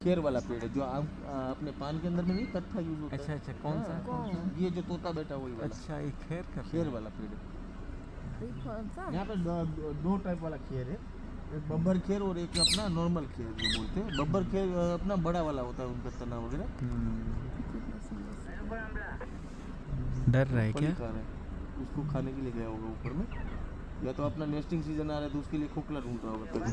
खेर वाला पेड़ है जो अपने पान के अंदर में नहीं कत्था यूज होता अच्छा है। अच्छा, कौन सा? कौन? ये जो तोता बैठा वही वाला। अच्छा, ये खेर का खेर वाला पेड़ है। श्रीफल यहाँ पे दो टाइप वाला खेर है, एक बब्बर खेर और एक अपना नॉर्मल खेर जो बोलते हैं। बब्बर खेर अपना बड़ा वाला होता है, उनका तना वगैरह। डर रहा है फली क्या? खा रहा है, उसको खाने के लिए गया होगा ऊपर में, या तो अपना नेस्टिंग सीजन आ रहा है तो उसके लिए खोखला ढूंढ रहा होगा तभी।